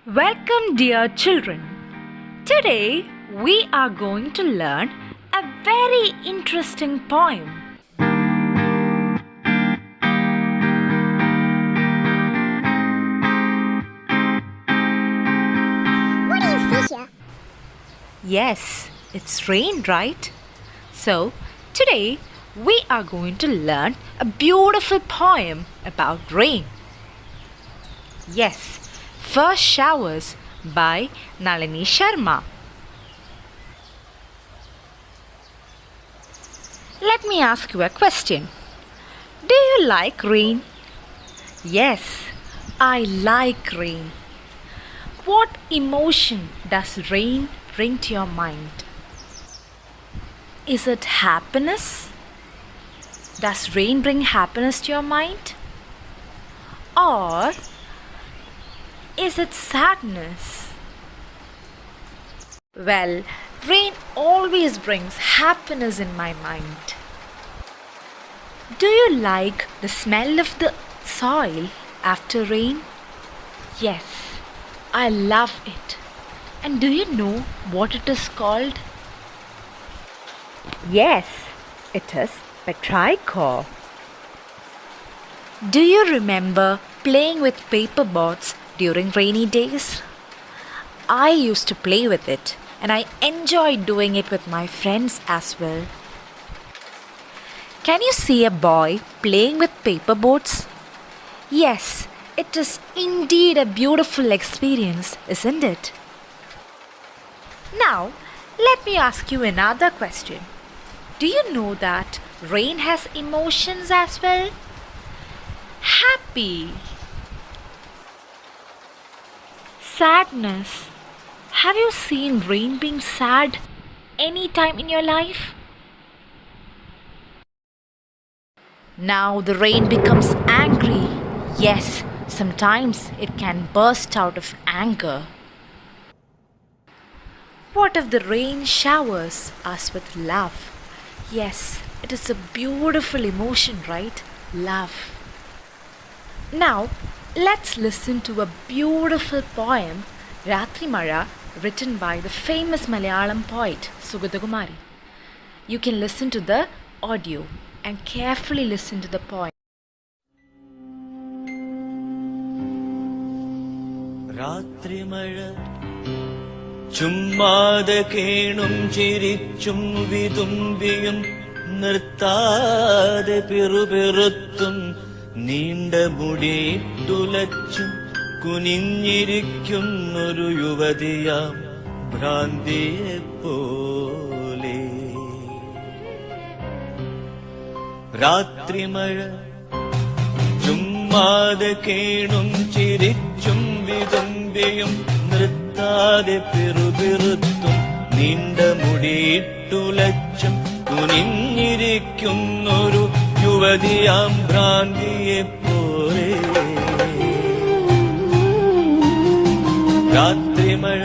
Welcome, dear children. Today we are going to learn a very interesting poem. What do you see here? Yes, it's rain, right? So, today we are going to learn a beautiful poem about rain. Yes, First Showers by Nalini Sharma. Let me ask you a question. Do you like rain? Yes, I like rain. What emotion does rain bring to your mind? Is it happiness? Does rain bring happiness to your mind? Or is it sadness? Well, rain always brings happiness in my mind. Do you like the smell of the soil after rain? Yes, I love it. And do you know what it is called? Yes, it is petrichor. Do you remember playing with paper boats during rainy days? I used to play with it and I enjoyed doing it with my friends as well. Can you see a boy playing with paper boats? Yes, it is indeed a beautiful experience, isn't it? Now, let me ask you another question. Do you know that rain has emotions as well? Happy, sadness. Have you seen rain being sad any time in your life? Now the rain becomes angry. Yes, sometimes it can burst out of anger. What if the rain showers us with love? Yes, it is a beautiful emotion, right? Love. Now, let's listen to a beautiful poem, Ratri Mara, written by the famous Malayalam poet Sugathakumari. You can listen to the audio and carefully listen to the poem. രാത്രി മഴ ചുമ്മാതെ കേണും ചിരിച്ചും വിതുമ്പിയും നിർത്താതെ പിറുപിറുത്തും നീണ്ട മുടിയിട്ടുലച്ചും കുനിഞ്ഞിരിക്കുന്നൊരു യുവതിയാം ഭ്രാന്തിയെ പോലെ രാത്രി മഴ ചുമ്മാതെ കേണും ചിരിച്ചും വിതുമ്പിയും നിർത്താതെ പിറുപിറുത്തും നീണ്ട മുടിയിട്ടുലച്ചും കുനിഞ്ഞിരിക്കുന്നൊരു യുവതിയാം ഭ്രാന്തിയെ പോലെ രാത്രി മഴ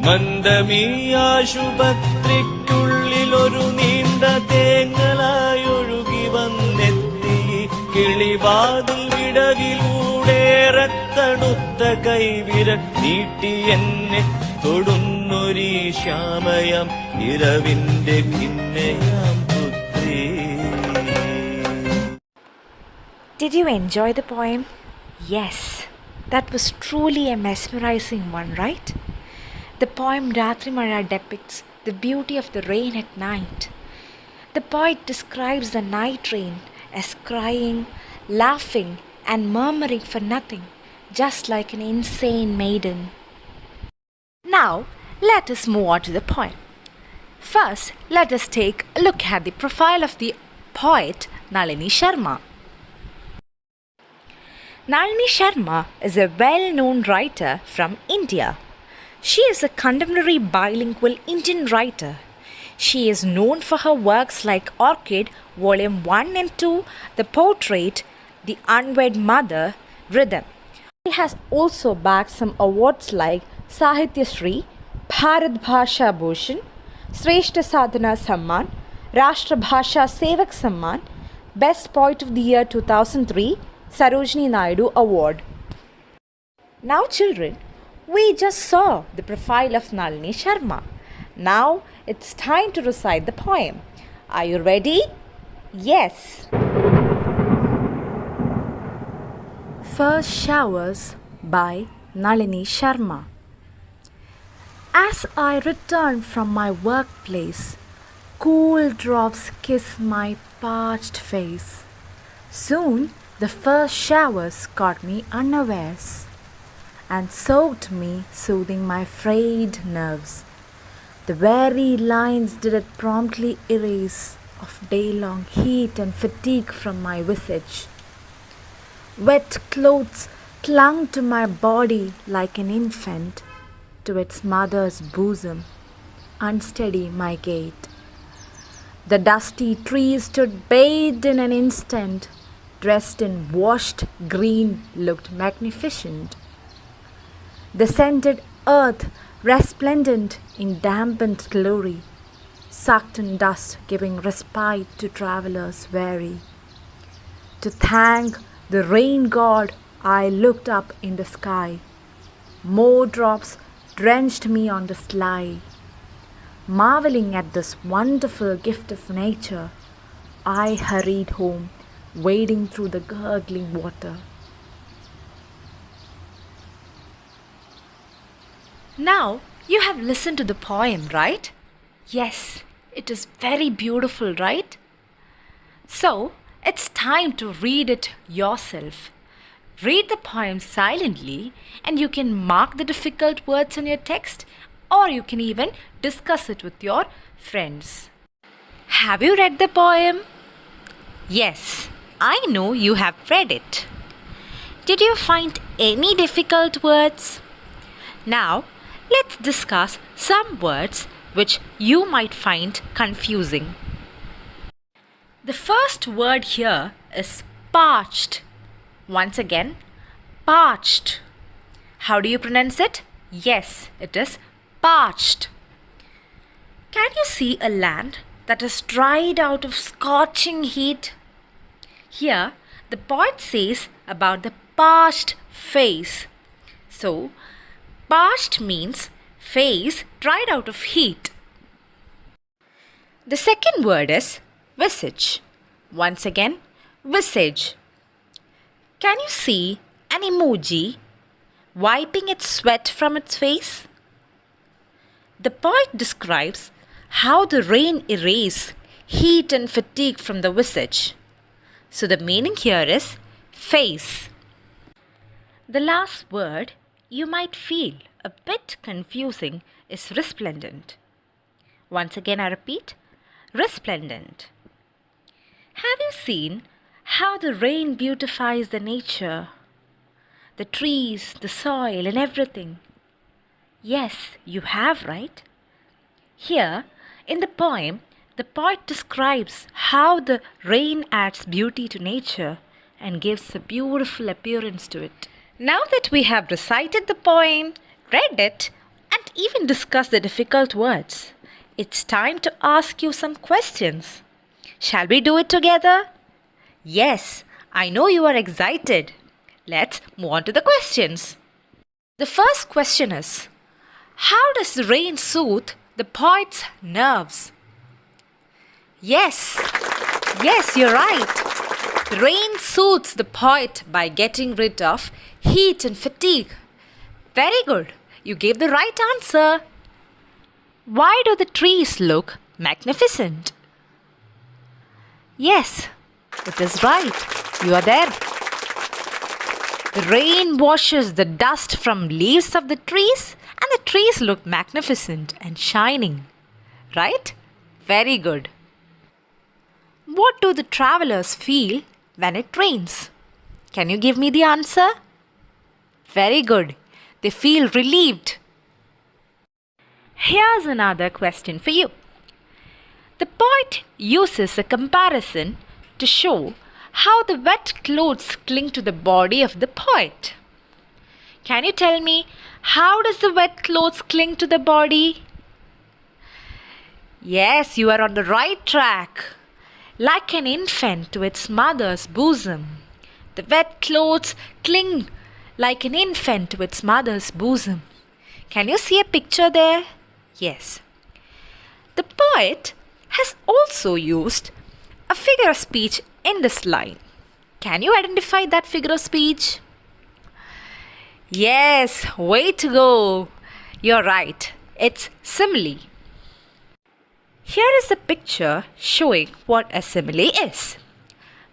മന്ദമീ ആശുപത്രിക്കുള്ളിലൊരു നീണ്ട തേങ്ങലായൊഴുകി വന്നെത്തി കിളിവാതിൽ വിടവിലൂടേറെ തണുത്ത കൈവിരൽ നീട്ടി എന്നെ തൊടുന്നൊരീ ശ്യാമയാം ഇരവിന്റെ ഭിന്നയാം പുത്രി. Did you enjoy the poem? Yes, that was truly a mesmerizing one, right? The poem Ratri Mara depicts the beauty of the rain at night. The poet describes the night rain as crying, laughing, and murmuring for nothing, just like an insane maiden. Now, let us move on to the poem. First, let us take a look at the profile of the poet Nalini Sharma. Nalini Sharma is a well-known writer from India. She is a contemporary bilingual Indian writer. She is known for her works like Orchid, Volume 1 and 2, The Portrait, The Unwed Mother, Rhythm. She has also bagged some awards like Sahitya Shri, Bharat Bhasha Bhushan, Shrestha Sadhana Samman, Rashtra Bhasha Sevak Samman, Best Poet of the Year 2003, Sarojini Naidu Award. Now, children, we just saw the profile of Nalini Sharma. Now it's time to recite the poem. Are you ready? Yes. First Showers by Nalini Sharma. As I return from my workplace, cool drops kiss my parched face. Soon the first showers caught me unawares and soaked me, soothing my frayed nerves. The very lines did it promptly erase of day-long heat and fatigue from my visage. Wet clothes clung to my body like an infant to its mother's bosom, unsteady my gait. The dusty trees stood bathed in an instant, dressed in washed green, looked magnificent. The scented earth, resplendent in dampened glory, sucked in dust, giving respite to travelers weary. To thank the rain god, I looked up in the sky. More drops drenched me on the sly. Marveling at this wonderful gift of nature, I hurried home, wading through the gurgling water. Now you have listened to the poem, right? Yes, it is very beautiful, right? So it's time to read it yourself. Read the poem silently and you can mark the difficult words in your text, or you can even discuss it with your friends. Have you read the poem? Yes, I know you have read it. Did you find any difficult words? Now, let's discuss some words which you might find confusing. The first word here is parched. Once again, parched. How do you pronounce it? Yes, it is parched. Can you see a land that is dried out of scorching heat? Here, the poet says about the parched face. So, parched means face dried out of heat. The second word is visage. Once again, visage. Can you see an emoji wiping its sweat from its face? The poet describes how the rain erases heat and fatigue from the visage. So the meaning here is face. The last word you might feel a bit confusing is resplendent. Once again I repeat, resplendent. Have you seen how the rain beautifies the nature, the trees, the soil and everything? Yes, you have, right? Here, in the poem, the poet describes how the rain adds beauty to nature and gives a beautiful appearance to it. Now that we have recited the poem, read it, and even discussed the difficult words, it's time to ask you some questions. Shall we do it together? Yes, I know you are excited. Let's move on to the questions. The first question is, how does the rain soothe the poet's nerves? Yes, you're right. The rain soothes the poet by getting rid of heat and fatigue. Very good. You gave the right answer. Why do the trees look magnificent? Yes, it is right. You are there. The rain washes the dust from leaves of the trees and the trees look magnificent and shining. Right? Very good. What do the travelers feel when it rains? Can you give me the answer? Very good. They feel relieved. Here's another question for you. The poet uses a comparison to show how the wet clothes cling to the body of the poet. Can you tell me, how does the wet clothes cling to the body? Yes, you are on the right track. Like an infant to its mother's bosom, the wet clothes cling like an infant to its mother's bosom. Can you see a picture there? Yes. The poet has also used a figure of speech in this line. Can you identify that figure of speech? Yes, way to go. You're right. It's simile. Here is a picture showing what a simile is.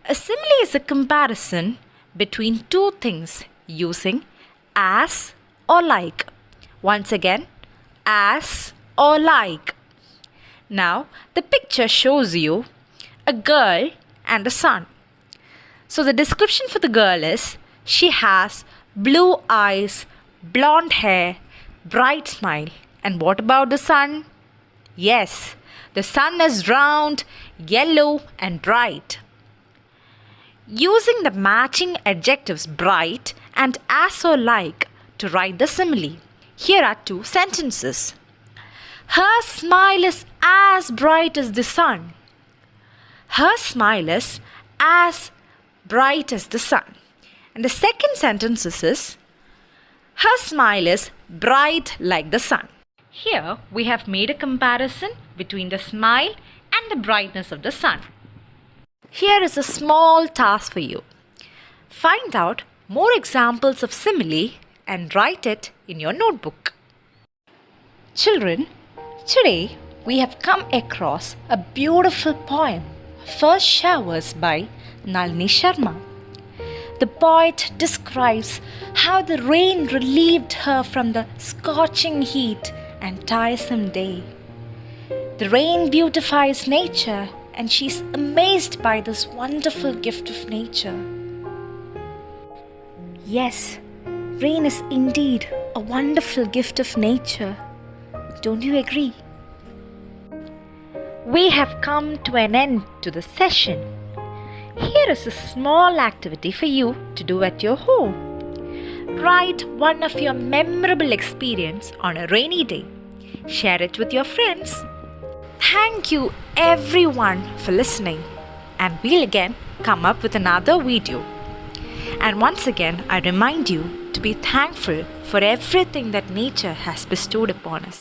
A simile is a comparison between two things using as or like. Once again, as or like. Now, the picture shows you a girl and a sun. So, the description for the girl is she has blue eyes, blonde hair, bright smile. And what about the sun? Yes, the sun is round, yellow, and bright. Using the matching adjectives bright and as or like to write the simile. Here are two sentences. Her smile is as bright as the sun. Her smile is as bright as the sun. And the second sentence is, her smile is bright like the sun. Here we have made a comparison between the smile and the brightness of the sun. Here is a small task for you. Find out more examples of simile and write it in your notebook. Children, today we have come across a beautiful poem, First Showers by Nalini Sharma. The poet describes how the rain relieved her from the scorching heat and tiresome day. The rain beautifies nature, and she's amazed by this wonderful gift of nature. Yes, rain is indeed a wonderful gift of nature. Don't you agree? We have come to an end to the session. Here is a small activity for you to do at your home. Write one of your memorable experience on a rainy day. Share it with your friends. Thank you everyone for listening, and we'll again come up with another video. And once again, I remind you to be thankful for everything that nature has bestowed upon us.